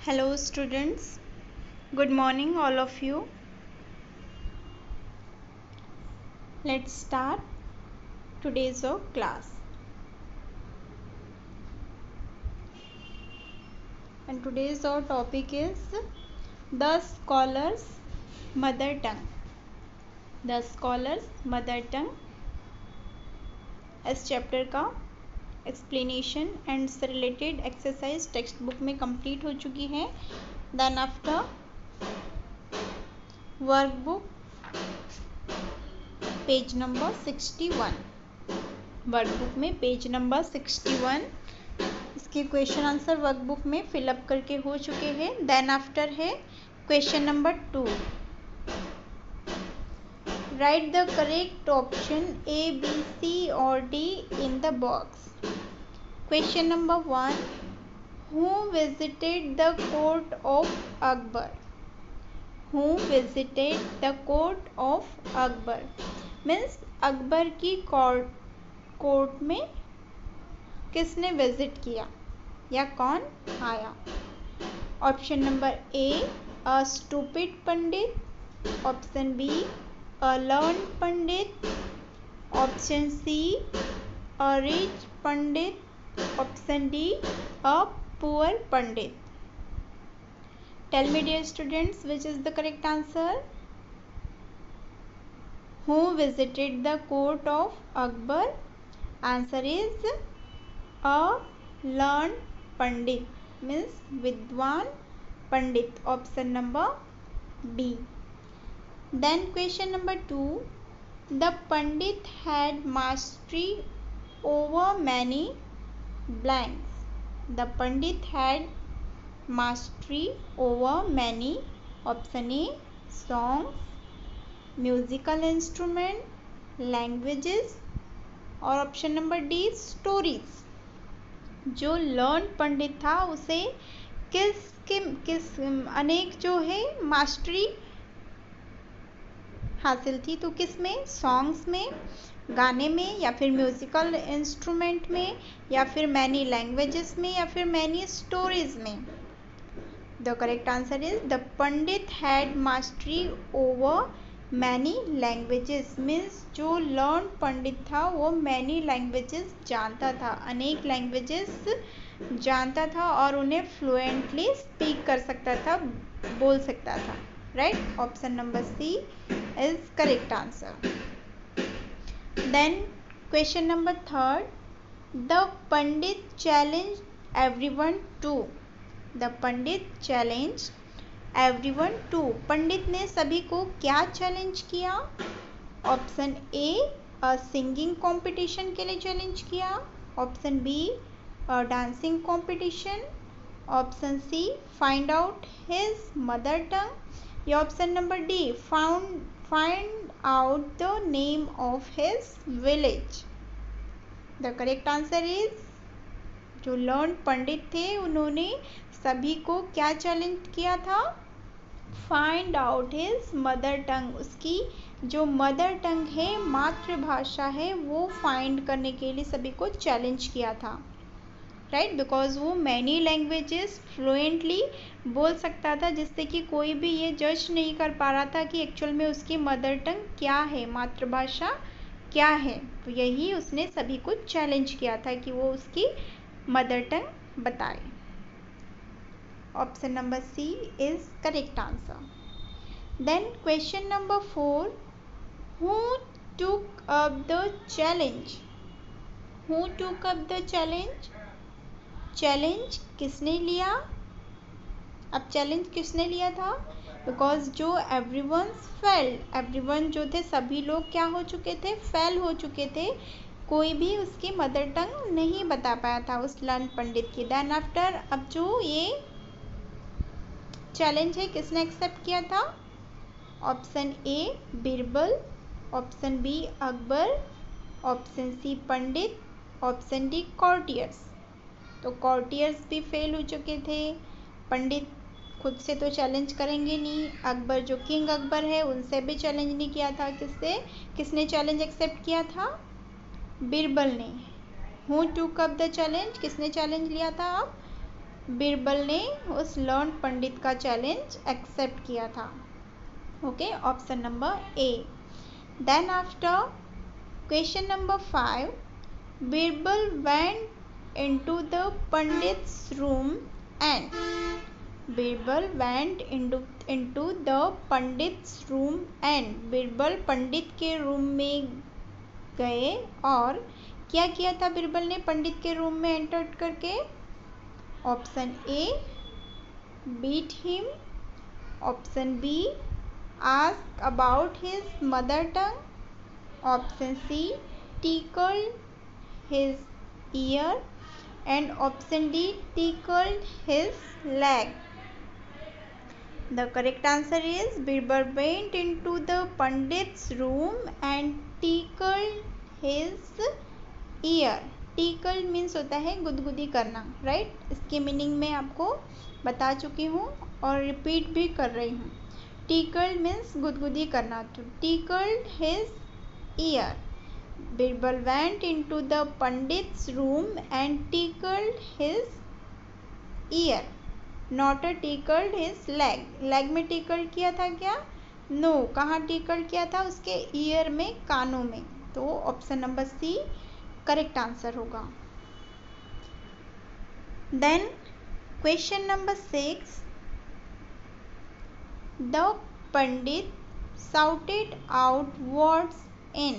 Hello students, good morning all of you. Let's start today's class. And today's our topic is the scholar's mother tongue. The scholar's mother tongue. इस chapter का explanation and से related exercise text book में complete हो चुकी है. Then after workbook page number 61. Workbook में page number 61 इसके question answer workbook में फिलअप करके हो चुके हैं. देन आफ्टर है question number 2. Write the correct option A B C और D in the box. Question number 1. Who visited the court of Akbar. Who visited the court of Akbar means Akbar की court में किसने विजिट किया या कौन आया. Option number A a stupid pandit. Option B a learn pandit. Option C a rich pandit. Option D a poor pandit. Tell me dear students which is the correct answer. Who visited the court of Akbar? Answer is a learned pandit means Vidwan Pandit. Option number B. Then question number 2. The Pandit had mastery over many blanks. The Pandit had mastery over many. Option A songs, musical instrument, languages और option number D stories. जो लर्न पंडित था उसे किस अनेक जो है mastery हासिल थी. तो किस में? सॉन्ग्स में, गाने में, या फिर म्यूजिकल इंस्ट्रूमेंट में, या फिर मैनी लैंग्वेजेस में, या फिर मैनी स्टोरीज में. The correct answer is the Pandit had mastery over many languages means जो लर्न पंडित था वो मैनी लैंग्वेजेस जानता था, अनेक लैंग्वेजेस जानता था और उन्हें फ्लुएंटली स्पीक कर सकता था, बोल सकता था. Right. Option number C is correct answer. Then question number 3. The pandit challenge everyone to. The pandit challenge everyone to. पंडित ने सभी को क्या चैलेंज किया. ऑप्शन ए सिंगिंग कंपटीशन के लिए चैलेंज किया. Option B dancing competition. Option C find out his mother tongue. या option number D find out the name of his village. The correct answer is जो लर्न पंडित थे उन्होंने सभी को क्या चैलेंज किया था. Find out his mother tongue. उसकी जो मदर टंग है, मातृभाषा है, वो फाइंड करने के लिए सभी को चैलेंज किया था. राइट. बिकॉज वो मैनी लैंग्वेजेस फ्लुएंटली बोल सकता था जिससे कि कोई भी ये जज नहीं कर पा रहा था कि एक्चुअल में उसकी मदर टंग क्या है, मातृभाषा क्या है. तो यही उसने सभी को चैलेंज किया था कि वो उसकी मदर टंग बताए. Option number C is correct answer. Then question number 4. Who took up the challenge. Who took up the challenge. Challenge किसने लिया. अब चैलेंज किसने लिया था. बिकॉज जो एवरीवन फेल, एवरीवन जो थे सभी लोग क्या हो चुके थे, फेल हो चुके थे. कोई भी उसकी मदर टंग नहीं बता पाया था उस लर्न पंडित की. देन आफ्टर अब जो ये चैलेंज है किसने एक्सेप्ट किया था. Option A Birbal. Option B Akbar. Option C pandit. Option D courtiers. तो कॉर्टियर्स भी फेल हो चुके थे. पंडित खुद से तो चैलेंज करेंगे नहीं. अकबर जो किंग अकबर है उनसे भी चैलेंज नहीं किया था. किसने चैलेंज एक्सेप्ट किया था. बीरबल ने. Who took up the challenge. किसने चैलेंज लिया था. अब बीरबल ने उस लर्न पंडित का चैलेंज एक्सेप्ट किया था। Okay, option number A. Then after question number 5, Birbal went into the pandits room and Birbal went into the pandits room and Birbal पंडित के रूम में गए और क्या किया था बीरबल ने पंडित के रूम में एंटर करके? Option A, beat him. Option B, ask about his mother tongue. Option C, tickled his ear, and option D, tickled his leg. The correct answer is Birbal went into the Pandit's room and tickled his ear. tickled means होता है गुदगुदी करना, right? इसके meaning मैं आपको बता चुकी हूँ और रिपीट भी कर रही हूँ। tickled means गुदगुदी करना, तो tickled his ear. Birbal went into the Pandit's room and tickled his ear. Not a tickled his leg. Leg में tickled किया था क्या? No. कहाँ tickled किया था? उसके ear में, कानों में। तो option number C correct answer होगा। Then question number 6, the Pandit shouted out words in.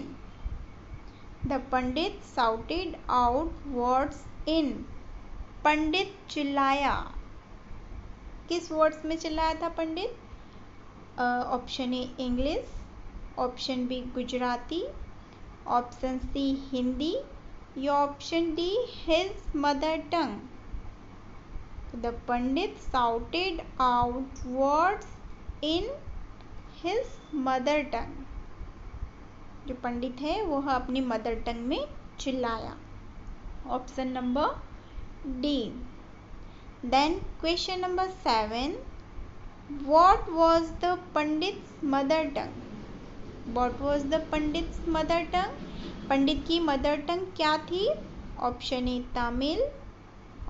The Pandit shouted out words in. पंडित चिल्लाया, किस वर्ड्स में चिल्लाया था पंडित? Option A English, option B Gujarati, option C Hindi या option D his mother tongue. The pandit shouted out words in his mother tongue. जो पंडित है वह अपनी मदर टंग में चिल्लाया। Option number D. Then question number 7, what was the Pandit's mother tongue? What was the Pandit's mother tongue? Pandit की mother tongue क्या थी? Option A Tamil,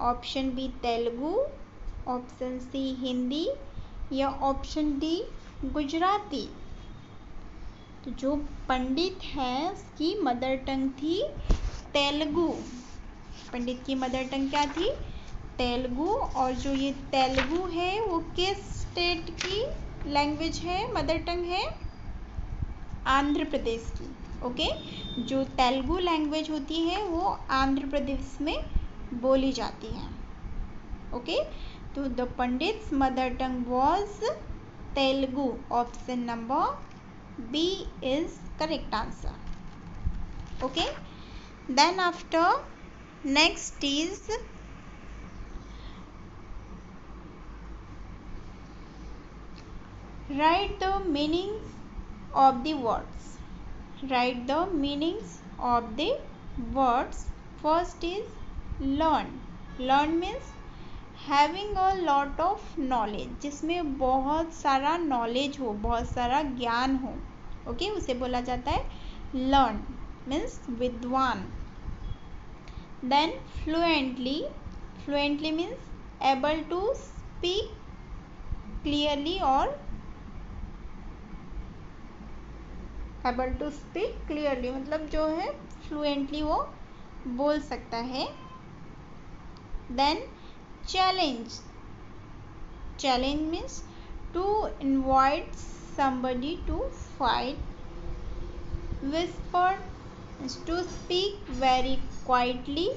option B Telugu, option C Hindi या ऑप्शन डी गुजराती। तो जो पंडित है उसकी मदर टंग थी तेलुगु। पंडित की मदर टंग क्या थी? तेलुगु। और जो ये तेलुगु है वो किस स्टेट की लैंग्वेज है, मदर टंग है? आंध्र प्रदेश की। ओके, जो तेलुगु लैंग्वेज होती है वो आंध्र प्रदेश में बोली जाती है। ओके, तो the Pandit's mother tongue was Telugu. Option number B is correct answer. Okay, then after next is write the meanings of the words. Write the meanings of the words. First is learn. Learn means having a lot of knowledge, जिसमें बहुत सारा knowledge हो, बहुत सारा ज्ञान हो। Okay, उसे बोला जाता है learn means विद्वान। Then fluently. Fluently means able to speak clearly और एबल टू स्पीक क्लियरली मतलब जो है फ्लुएंटली वो बोल सकता है। Then challenge. Challenge means to invite somebody to fight. Whisper to speak very quietly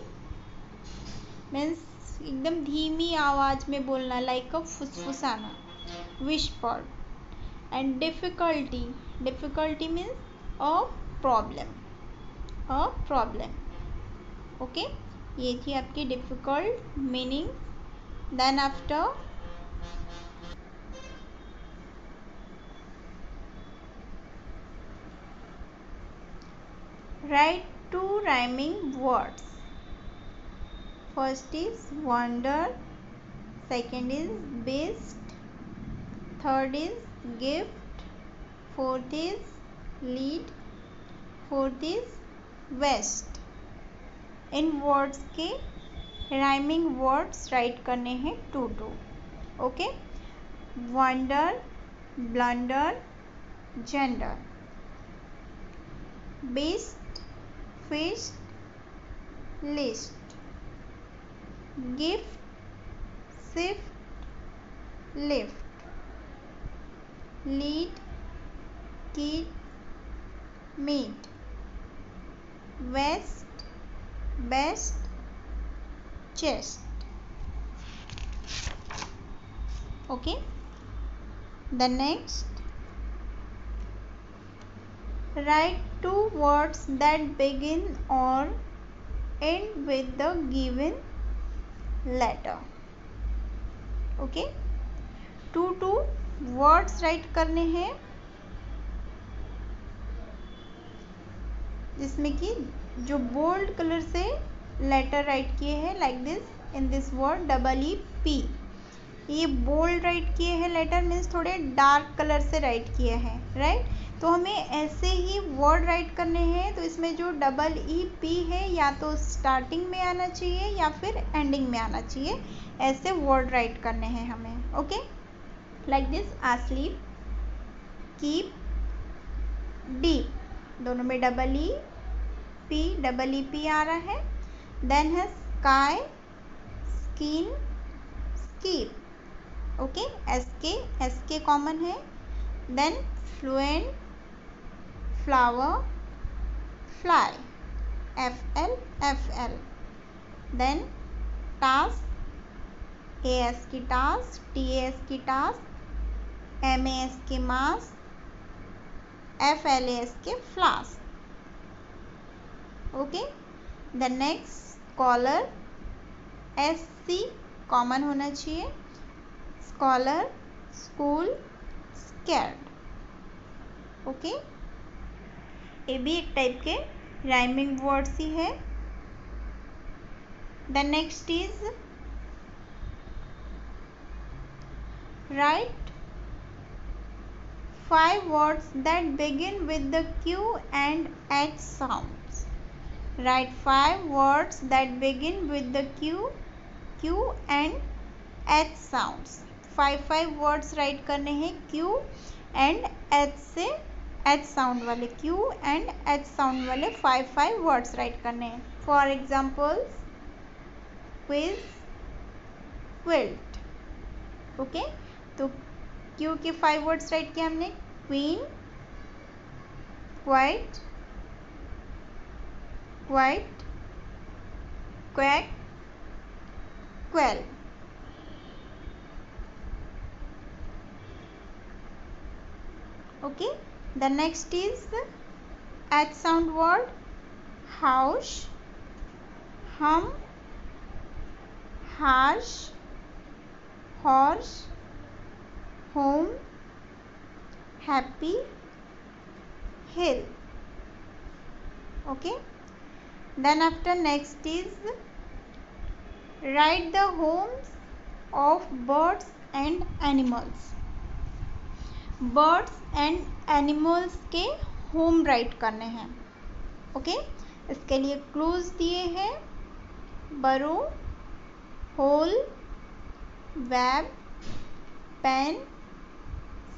means एकदम धीमी आवाज में बोलना, लाइक अ फुसफुसाना, whisper. And difficulty. Difficulty means a problem, a problem. Okay, ये थी आपकी difficult meaning. Then after write two rhyming words. First is wonder, second is best, third is gift, fourth is lead, fourth is west. इन words के rhyming words write करने हैं two two. Okay, wonder, blunder, gender, beast, fish, list, gift, shift, lift, lead, kid, meet, west, best, chest. Okay, the next, write two words that begin or end with the given letter. Okay, two words write करने हैं जिसमें कि जो bold colour से letter write किए हैं, like this in this word EEP, ये bold write किए हैं लेटर, मीन्स थोड़े डार्क कलर से राइट किए हैं, राइट। तो हमें ऐसे ही वर्ड राइट करने हैं, तो इसमें जो EEP है या तो स्टार्टिंग में आना चाहिए या फिर एंडिंग में आना चाहिए, ऐसे वर्ड राइट करने हैं हमें। Okay, like this asleep, keep, deep, दोनों में EEP आ रहा है। देन है sky, skin, skip, okay, SK common है। देन fluent, flower, fly, FL। देन task, ASK task, TASK task, MASK mask, FLASK flask। Okay, the next scholar, SC common होना चाहिए, स्कॉलर, स्कूल, स्कैर्ड। ओके, ये भी एक टाइप के राइमिंग वर्ड्स ही है। The next is right 5 words that begin with the Q and H sounds. Write 5 words that begin with the Q and H sounds. 5 words write करने हैं Q and H से, H sound वाले, Q and H sound वाले 5 words write करने हैं। For examples, quiz, quilt। Okay, तो Q के 5 words write किए हमने, queen, quite, quite, quack, quail. Okay, the next is H sound word, house, hum, harsh, horse, home, happy, hill. Okay, then after next is write the homes of birds and animals। Birds and animals के home write करने हैं। Okay, इसके लिए clues दिए हैं, burrow, hole, web, pen,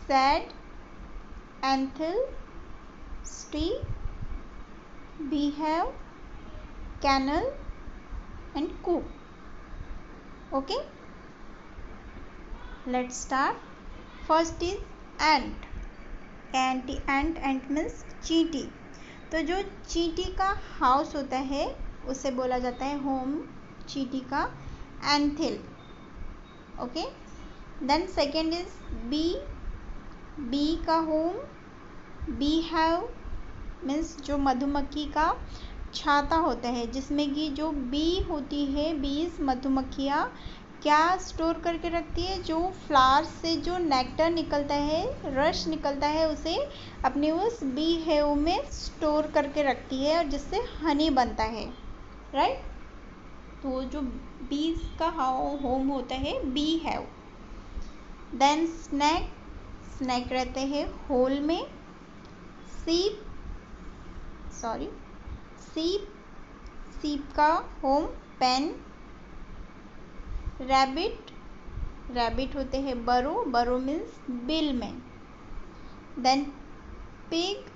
shed, anthill, sty, beehive, kennel and coop। okay, let's start। first is ant। ant means चींटी। तो जो चींटी का हाउस होता है उसे बोला जाता है होम, चींटी का anthill. Okay, then second is bee. Bee का होम, beehive मीन्स जो मधुमक्खी का छाता होता है, जिसमें कि जो बी होती है, बीज मधुमक्खियाँ क्या स्टोर करके रखती है, जो फ्लावर्स से जो नेक्टर निकलता है, रस निकलता है, उसे अपने उस बी हेव में स्टोर करके रखती है और जिससे हनी बनता है, राइट। तो जो बीज का होम होता है beehive. Then snake, snake रहते हैं होल में। सीप, सीप का होम पेन। रैबिट, रैबिट होते हैं बरो, बरो मीन्स बिल में। देन पिग,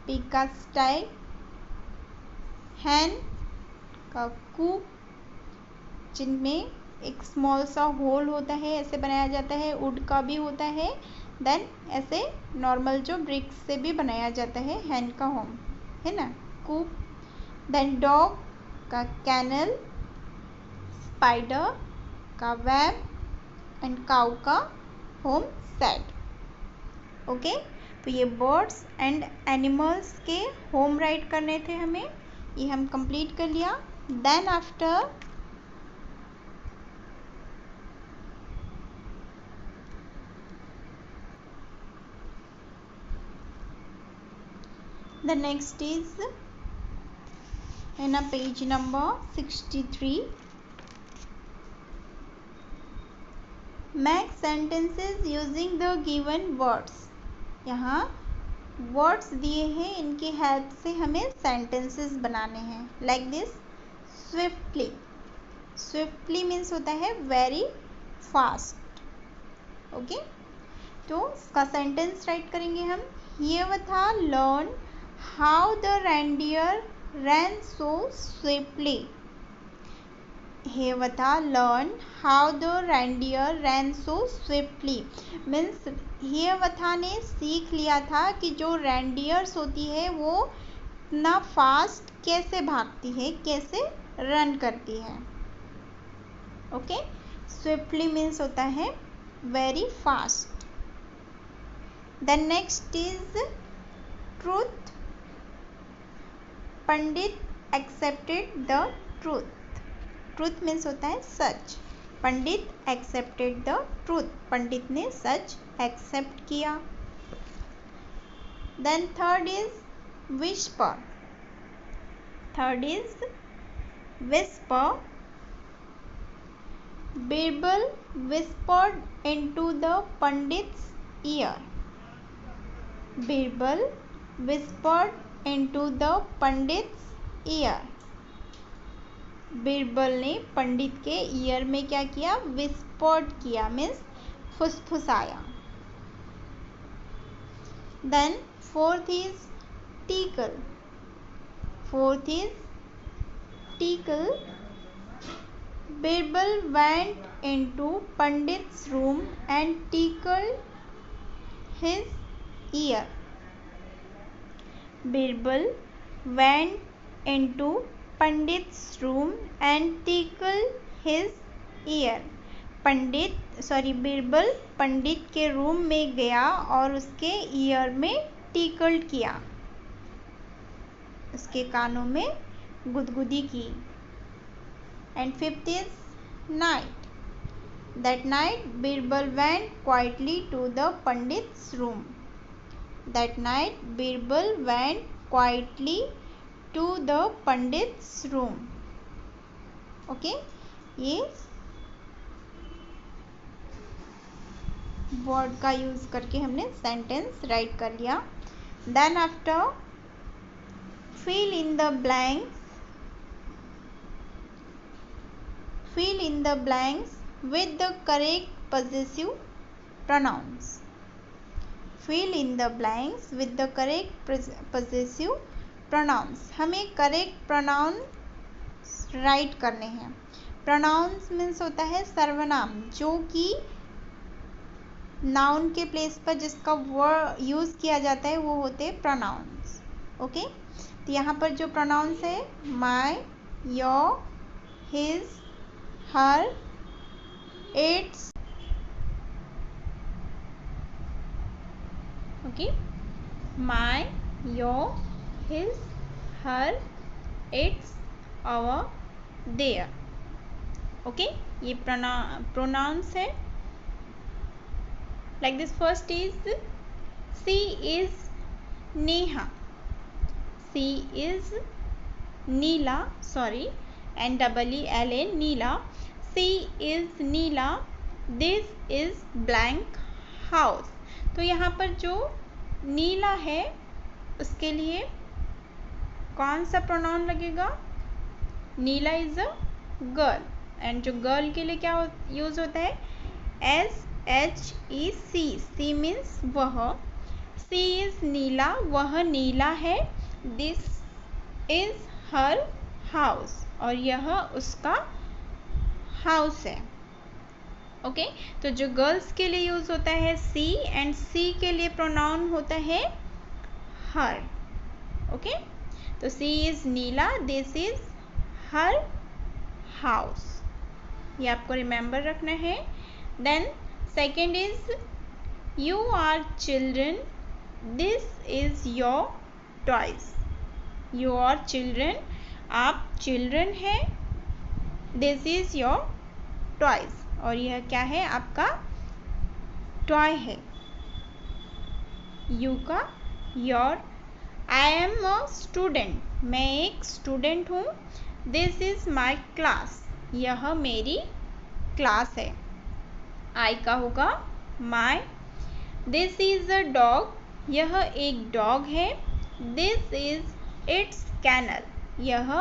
पिग का स्टाइल, हैन का कूप, जिनमें एक स्मॉल सा होल होता है, ऐसे बनाया जाता है, वुड का भी होता है। देन ऐसे नॉर्मल जो ब्रिक्स से भी बनाया जाता है, हैन का होम है ना, कूप। देन डॉग का कैनल, स्पाइडर का वेब एंड काउ का होम सेट। ओके, तो ये बर्ड्स एंड एनिमल्स के होम राइट करने थे हमें, ये हम कंप्लीट कर लिया। Then after the next is in a page number 63, make sentences using the given words। यहाँ वर्ड्स दिए हैं, इनकी हेल्प से हमें सेंटेंसेस बनाने हैं। Like this, swiftly, swiftly means होता है वेरी फास्ट। ओके, तो इसका सेंटेंस राइट करेंगे हम। Hiawatha learn how the reindeer ran so swiftly. Hiawatha learn how the reindeer ran so swiftly means Hiawatha ने सीख लिया था कि जो रेंडियर्स होती है वो इतना फास्ट कैसे भागती है, कैसे रन करती है। ओके, स्विफ्टली मीन्स होता है very fast. Then next is truth, pandit accepted the truth. Truth means होता है सच, पंडित एक्सेप्टेड द ट्रूथ, पंडित ने सच एक्सेप्ट किया। Then third is whisper, third is whisper, Birbal whispered into the pandit's ear. Birbal whispered into the pandit's ear. Birbal ने पंडित के ईयर में क्या किया, विस्पर्ड किया मीन्स फुसफुसाया। Then fourth is tickle, fourth is tickle, Birbal went into pandit's room and tickled his ear। Birbal went into pandit's room and tickled his ear। Birbal पंडित के रूम में गया और उसके ईयर में टिकल्ड किया, उसके कानों में गुदगुदी की। And fifth is night, that night Birbal went quietly to the pandits room. That night Birbal went quietly to the pandits room. Okay, ये वर्ड का यूज करके हमने सेंटेंस राइट कर लिया। Then after fill in the blanks, fill in the blanks with the correct possessive pronouns। fill in the blanks with the correct possessive pronouns। हमें correct pronoun right करने हैं। Pronounce means होता है सर्वनाम, जो कि नाउन के प्लेस पर जिसका वर्ड यूज किया जाता है वो होते हैं प्रोनाउंस। ओके, तो यहाँ पर जो प्रोनाउंस है my, your, his, her, its। Okay, my, your, his, her, its, our, their। Okay, ये प्रोनाउंस है। Like this, first is she is Neha, she is Neela, sorry NEELA, Neela. She is Neela, this is blank house. तो यहाँ पर जो नीला है उसके लिए कौन सा प्रोनाउन लगेगा, नीला इज अ गर्ल एंड जो गर्ल के लिए क्या यूज होता है, SHEC, सी मीन्स वह, सी इज नीला, वह नीला है, दिस इज हर हाउस, और यह उसका हाउस है। ओके तो जो गर्ल्स के लिए यूज होता है सी, एंड सी के लिए प्रोनाउन होता है हर। ओके तो she is Neela, this is her house, ये आपको रिमेंबर रखना है। Then second is you are children, this is your toys. You are children, आप चिल्ड्रन हैं, दिस इज योर टॉयज, और यह क्या है, आपका टॉय है। यू का your, I am a student, मैं एक स्टूडेंट हूँ, दिस इज माई क्लास, यह मेरी क्लास है। आई का होगा माई, दिस इज अ डॉग, यह एक डॉग है, दिस इज इट्स कैनल, यह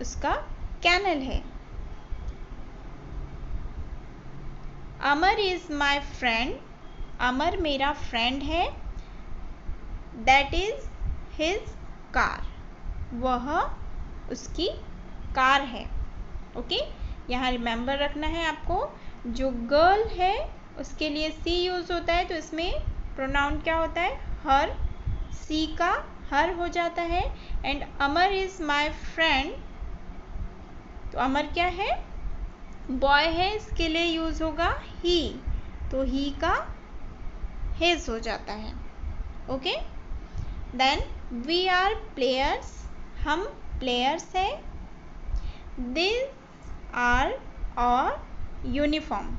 उसका कैनल है। अमर इज माई फ्रेंड, अमर मेरा फ्रेंड है, दैट इज हिज कार, वह उसकी कार है। ओके यहाँ रिमेंबर रखना है आपको, जो गर्ल है उसके लिए सी यूज होता है, तो इसमें प्रोनाउन क्या होता है, हर, सी का हर हो जाता है। And Amar is my friend, तो अमर क्या है, बॉय है, इसके लिए यूज होगा ही, तो ही का हिज हो जाता है। Okay then we are players, हम प्लेयर्स हैं, दिस आर और यूनिफॉर्म,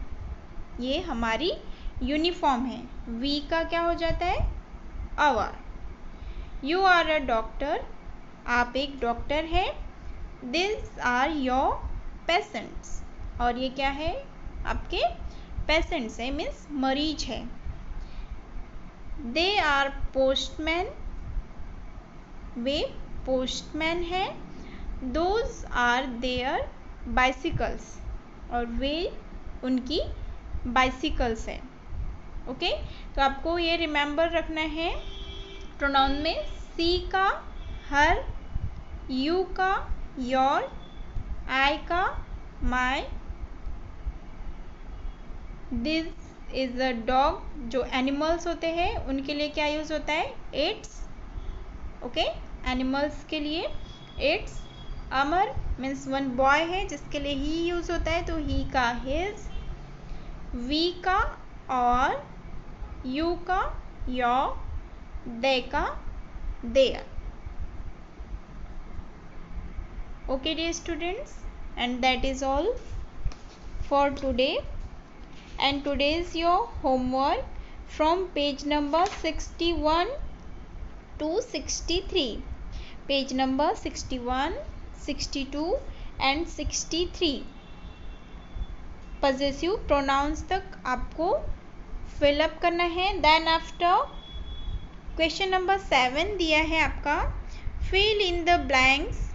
ये हमारी यूनिफॉर्म है। वी का क्या हो जाता है, our. You are a doctor, आप एक डॉक्टर हैं, दिस आर योर पेशेंट्स, और ये क्या है, आपके पेशेंट्स है, मीन्स मरीज है। दे आर पोस्टमैन, वे पोस्टमैन है, दोज आर देयर बाइसिकल्स, और वे उनकी बाइसिकल्स है। ओके तो आपको ये रिमेंबर रखना है, प्रोनाउन में सी का हर, यू का योर, आई का माई, दिस इज अ डॉग, जो एनिमल्स होते हैं उनके लिए क्या यूज होता है, इट्स। ओके एनिमल्स के लिए it's. Amar means one boy है जिसके लिए ही यूज होता है, तो ही का हिज, वी का और, यू का योर, दे का there. Okay dear students, and that is all for today, and today is your homework from page number 61 to 63, page number 61, 62 and 63 possessive pronouns तक आपको fill up करना है। Then after question number 7 दिया है आपका, fill in the blanks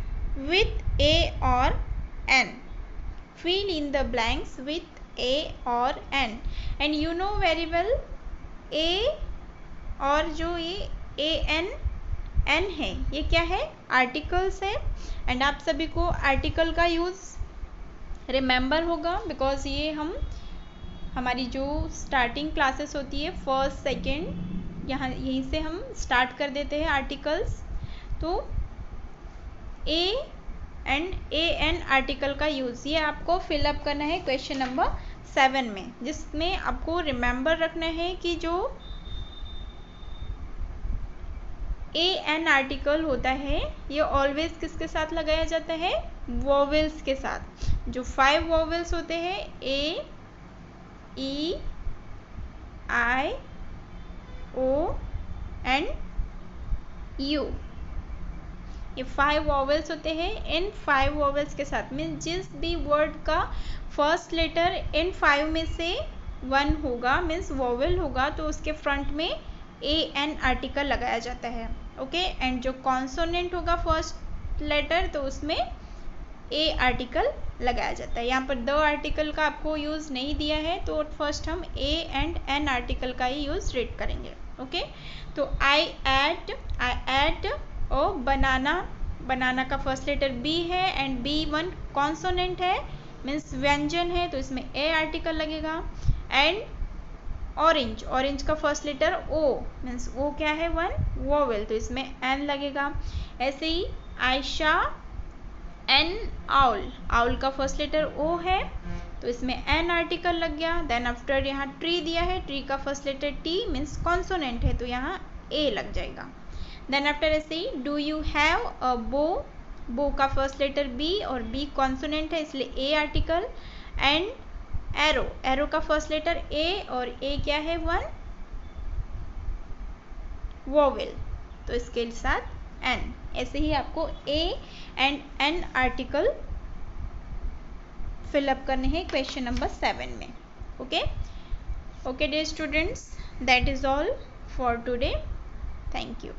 with A or N, fill in the blanks with A or N, and you know very well A और जो ये AN N है, ये क्या है, आर्टिकल्स है। एंड आप सभी को आर्टिकल का यूज़ रिमेंबर होगा, बिकॉज ये हमारी जो स्टार्टिंग क्लासेस होती है फर्स्ट सेकेंड, यहीं से हम स्टार्ट कर देते हैं आर्टिकल्स। तो A एंड AN आर्टिकल का यूज़ ये आपको फिलअप करना है क्वेश्चन नंबर 7 में, जिसमें आपको रिमेंबर रखना है कि जो AN आर्टिकल होता है ये ऑलवेज किसके साथ लगाया जाता है, वोवेल्स के साथ। जो 5 वोवेल्स होते हैं A, E, I, O and U, ये 5 वोवेल्स होते हैं। इन 5 वोवेल्स के साथ मीन्स जिस भी वर्ड का फर्स्ट लेटर इन 5 में से 1 होगा मीन्स वोवेल होगा, तो उसके फ्रंट में AN आर्टिकल लगाया जाता है। ओके एंड जो कॉन्सोनेंट होगा फर्स्ट लेटर, तो उसमें ए आर्टिकल लगाया जाता है। यहाँ पर द आर्टिकल का आपको यूज़ नहीं दिया है, तो फर्स्ट हम ए एंड एन आर्टिकल का ही यूज़ रीड करेंगे। ओके, तो आई एट ओ बनाना का फर्स्ट लेटर बी है एंड बी वन कॉन्सोनेंट है, मीन्स व्यंजन है, तो इसमें ए आर्टिकल लगेगा। एंड ऑरेंज का फर्स्ट लेटर ओ, मीन्स ओ क्या है, वन वोवेल, तो इसमें एन लगेगा। ऐसे ही आयशा एन आउल का फर्स्ट लेटर ओ है, तो इसमें एन आर्टिकल लग गया। देन आफ्टर यहाँ ट्री दिया है, ट्री का first letter T means consonant है, तो यहाँ ए लग जाएगा। देन आफ्टर ऐसे ही do you have a bow का फर्स्ट लेटर बी और बी कॉन्सोनेंट है, इसलिए ए आर्टिकल। एंड एरो का फर्स्ट लेटर ए और ए क्या है, वन वोवेल, तो इसके साथ एन। ऐसे ही आपको a and an article fill up करने हैं क्वेश्चन नंबर 7 में। Okay dear students, that is all for today. Thank you.